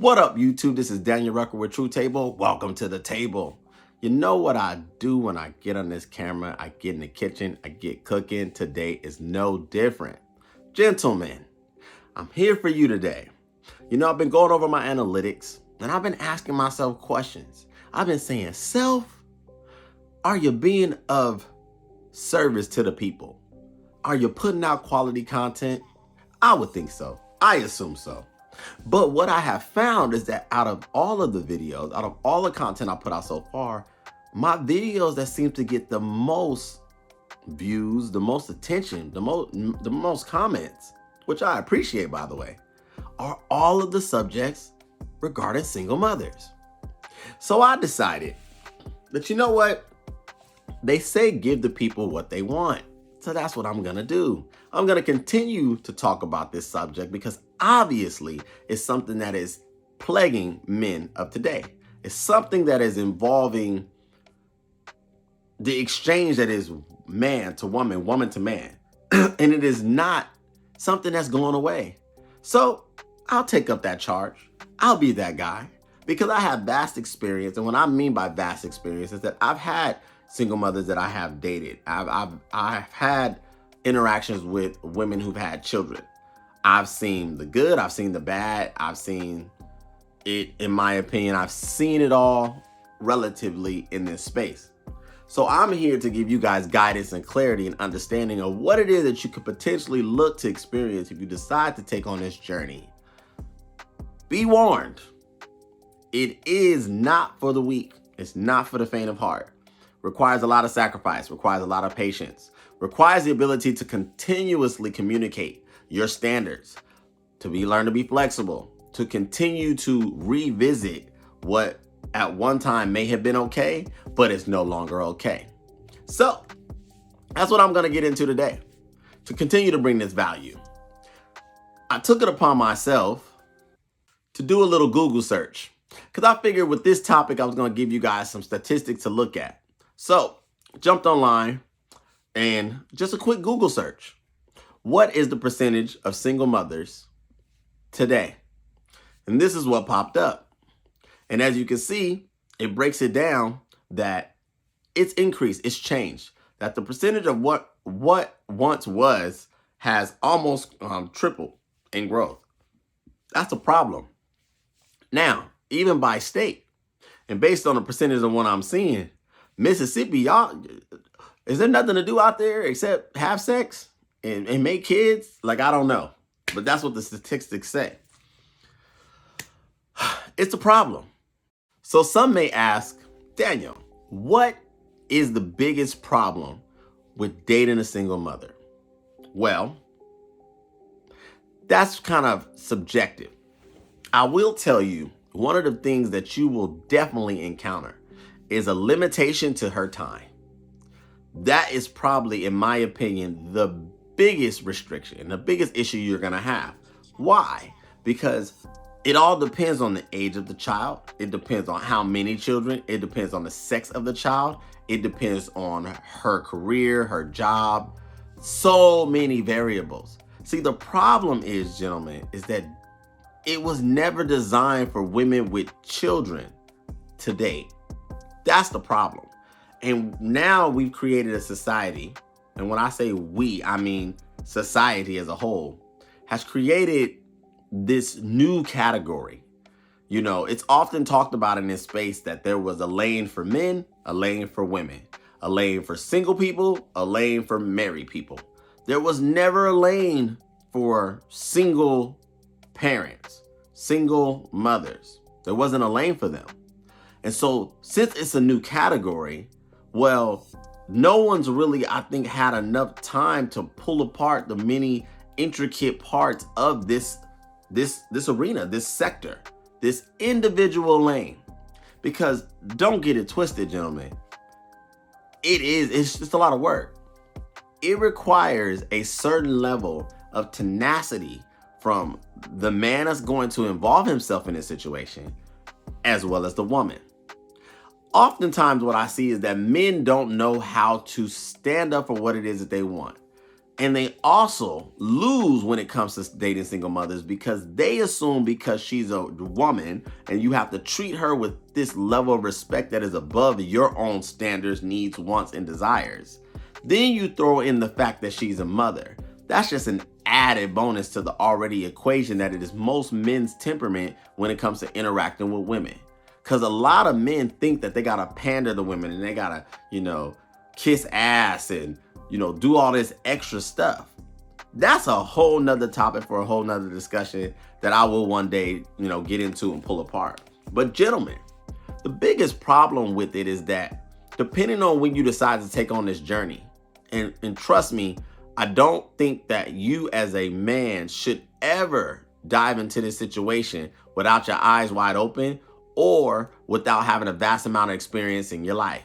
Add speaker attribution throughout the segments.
Speaker 1: What up, YouTube? This is Daniel Rucker with True Table. Welcome to the table. You know what I do when I get on this camera? I get in the kitchen, I get cooking. Today is no different. Gentlemen, I'm here for you today. You know, I've been going over my analytics and I've been asking myself questions. I've been saying, self, are you being of service to the people? Are you putting out quality content? I would think so. I assume so. But what I have found is that out of all of the videos, out of all the content I put out so far, my videos that seem to get the most views, the most attention, the most comments, which I appreciate, by the way, are all of the subjects regarding single mothers. So I decided that, you know what? They say give the people what they want. So that's what I'm going to do. I'm going to continue to talk about this subject because obviously it's something that is plaguing men of today. It's something that is involving the exchange that is man to woman, woman to man. And it is not something that's going away. So I'll take up that charge. I'll be that guy because I have vast experience. And what I mean by vast experience is that I've had single mothers that I have dated. I've had interactions with women who've had children. I've seen the good, I've seen the bad, I've seen it, in my opinion, I've seen it all relatively in this space. So I'm here to give you guys guidance and clarity and understanding of what it is that you could potentially look to experience if you decide to take on this journey. Be warned, it is not for the weak. It's not for the faint of heart. Requires a lot of sacrifice, requires a lot of patience, requires the ability to continuously communicate your standards, learn to be flexible, to continue to revisit what at one time may have been okay, but it's no longer okay. So that's what I'm going to get into today to continue to bring this value. I took it upon myself to do a little Google search because I figured with this topic, I was going to give you guys some statistics to look at. So jumped online and just a quick Google search. What is the percentage of single mothers today? And this is what popped up. And as you can see, it breaks it down that it's increased, it's changed, that the percentage of what once was has almost tripled in growth. That's a problem. Now, even by state, and based on the percentage of what I'm seeing, Mississippi, y'all, is there nothing to do out there except have sex and make kids? Like, I don't know. But that's what the statistics say. It's a problem. So some may ask, Daniel, what is the biggest problem with dating a single mother? Well, that's kind of subjective. I will tell you, one of the things that you will definitely encounter is a limitation to her time. That is probably, in my opinion, the biggest restriction, the biggest issue you're going to have. Why? Because it all depends on the age of the child. It depends on how many children. It depends on the sex of the child. It depends on her career, her job, so many variables. See, the problem is, gentlemen, is that it was never designed for women with children to date. That's the problem. And now we've created a society, and when I say we, I mean society as a whole, has created this new category. You know, it's often talked about in this space that there was a lane for men, a lane for women, a lane for single people, a lane for married people. There was never a lane for single parents, single mothers. There wasn't a lane for them. And so since it's a new category, well, no one's really, I think, had enough time to pull apart the many intricate parts of this arena, this sector, this individual lane. Because don't get it twisted, gentlemen. It's just a lot of work. It requires a certain level of tenacity from the man that's going to involve himself in this situation, as well as the woman. Oftentimes what I see is that men don't know how to stand up for what it is that they want. And they also lose when it comes to dating single mothers because they assume because she's a woman and you have to treat her with this level of respect that is above your own standards, needs, wants, and desires. Then you throw in the fact that she's a mother. That's just an added bonus to the already equation that it is most men's temperament when it comes to interacting with women. Because a lot of men think that they got to pander to women and they got to, kiss ass and do all this extra stuff. That's a whole nother topic for a whole nother discussion that I will one day, get into and pull apart. But gentlemen, the biggest problem with it is that depending on when you decide to take on this journey, and trust me, I don't think that you as a man should ever dive into this situation without your eyes wide open or without having a vast amount of experience in your life.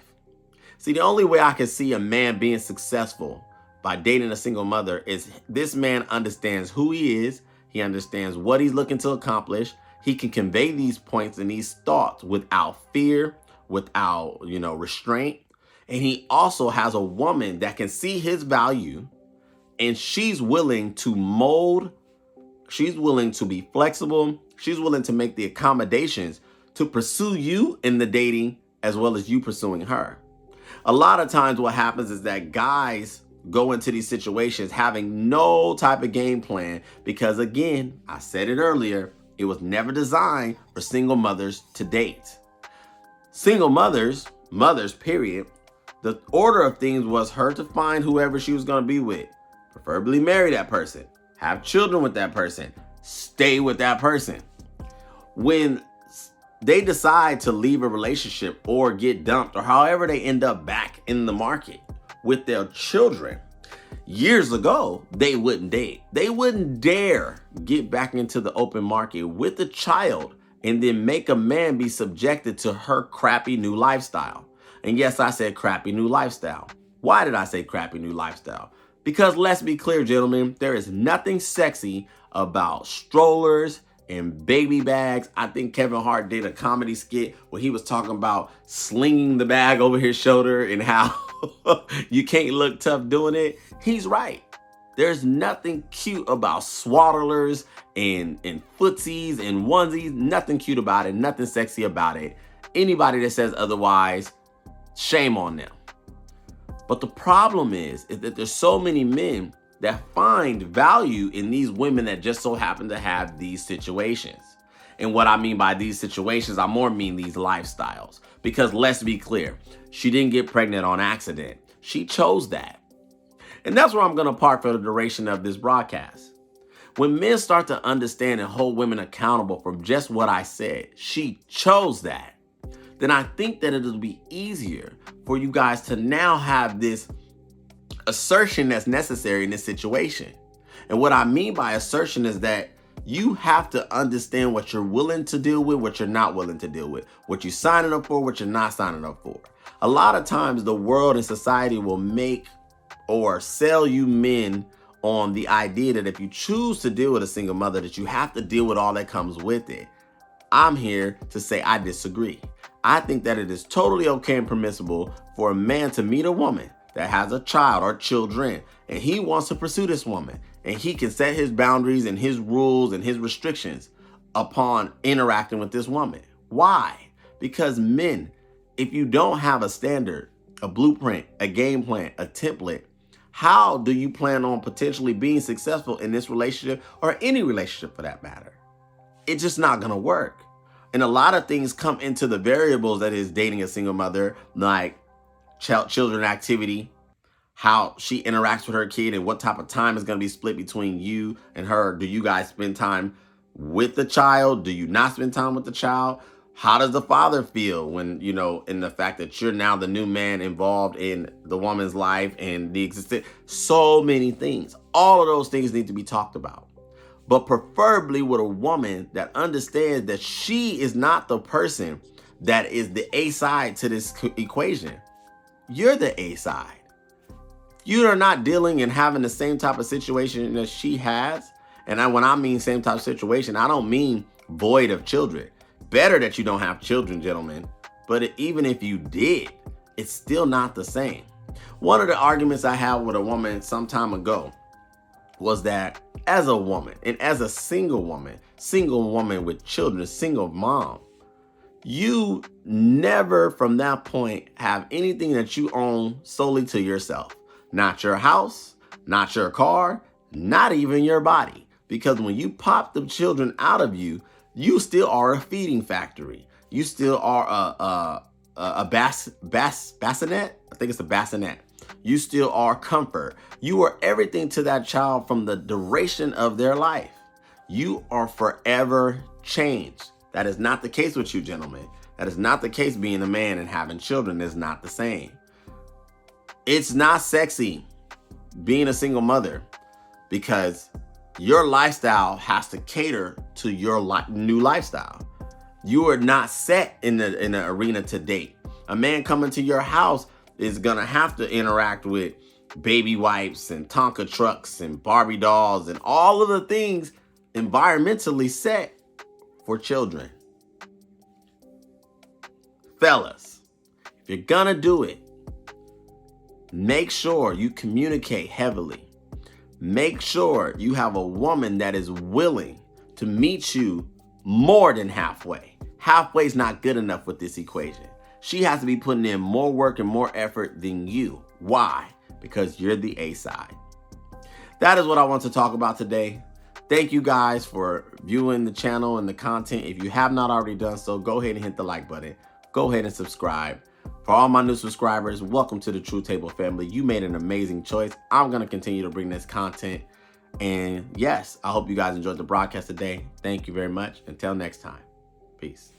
Speaker 1: See, the only way I can see a man being successful by dating a single mother is this man understands who he is. He understands what he's looking to accomplish. He can convey these points and these thoughts without fear, without, restraint. And he also has a woman that can see his value and she's willing to mold. She's willing to be flexible. She's willing to make the accommodations to pursue you in the dating as well as you pursuing her. A lot of times what happens is that guys go into these situations having no type of game plan because, again, I said it earlier, it was never designed for single mothers to date. Single mothers, period, the order of things was her to find whoever she was going to be with, preferably marry that person, have children with that person, stay with that person. When they decide to leave a relationship or get dumped or however they end up back in the market with their children, years ago, they wouldn't date. They wouldn't dare get back into the open market with a child and then make a man be subjected to her crappy new lifestyle. And yes, I said crappy new lifestyle. Why did I say crappy new lifestyle? Because let's be clear, gentlemen, there is nothing sexy about strollers and baby bags. I think Kevin Hart did a comedy skit where he was talking about slinging the bag over his shoulder and how you can't look tough doing it. He's right. There's nothing cute about swaddlers and footsies and onesies. Nothing cute about it. Nothing sexy about it. Anybody that says otherwise, shame on them. But the problem is that there's so many men that find value in these women that just so happen to have these situations. And what I mean by these situations, I more mean these lifestyles. Because let's be clear, she didn't get pregnant on accident. She chose that. And that's where I'm going to park for the duration of this broadcast. When men start to understand and hold women accountable for just what I said, she chose that, then I think that it'll be easier for you guys to now have this assertion that's necessary in this situation. And what I mean by assertion is that you have to understand what you're willing to deal with, what you're not willing to deal with, what you're signing up for, what you're not signing up for. A lot of times the world and society will make or sell you men on the idea that if you choose to deal with a single mother, that you have to deal with all that comes with it. I'm here to say I disagree. I think that it is totally okay and permissible for a man to meet a woman that has a child or children, and he wants to pursue this woman, and he can set his boundaries and his rules and his restrictions upon interacting with this woman. Why? Because men, if you don't have a standard, a blueprint, a game plan, a template, how do you plan on potentially being successful in this relationship or any relationship for that matter? It's just not going to work. And a lot of things come into the variables that is dating a single mother, like children activity, how she interacts with her kid, and what type of time is going to be split between you and her. Do you guys spend time with the child? Do you not spend time with the child? How does the father feel when, in the fact that you're now the new man involved in the woman's life and the existence? So many things. All of those things need to be talked about. But preferably with a woman that understands that she is not the person that is the A side to this equation. You're the A side. You are not dealing and having the same type of situation that she has. And when I mean same type of situation, I don't mean void of children. Better that you don't have children, gentlemen. But even if you did, it's still not the same. One of the arguments I had with a woman some time ago was that as a woman and as a single woman with children, single mom, you never from that point have anything that you own solely to yourself. Not your house, not your car, not even your body. Because when you pop the children out of you, you still are a feeding factory. You still are a bassinet. I think it's a bassinet. You still are comfort. You are everything to that child from the duration of their life. You are forever changed. That is not the case with you, gentlemen. That is not the case. Being a man and having children is not the same. It's not sexy being a single mother because your lifestyle has to cater to your new lifestyle. You are not set in the arena to date. A man coming to your house is going to have to interact with baby wipes and Tonka trucks and Barbie dolls and all of the things environmentally set for children. Fellas, if you're going to do it, make sure you communicate heavily. Make sure you have a woman that is willing to meet you more than halfway. Halfway is not good enough with this equation. She has to be putting in more work and more effort than you. Why? Because you're the A side. That is what I want to talk about today. Thank you guys for viewing the channel and the content. If you have not already done so, go ahead and hit the like button. Go ahead and subscribe. For all my new subscribers, welcome to the True Table family. You made an amazing choice. I'm going to continue to bring this content. And yes, I hope you guys enjoyed the broadcast today. Thank you very much. Until next time. Peace.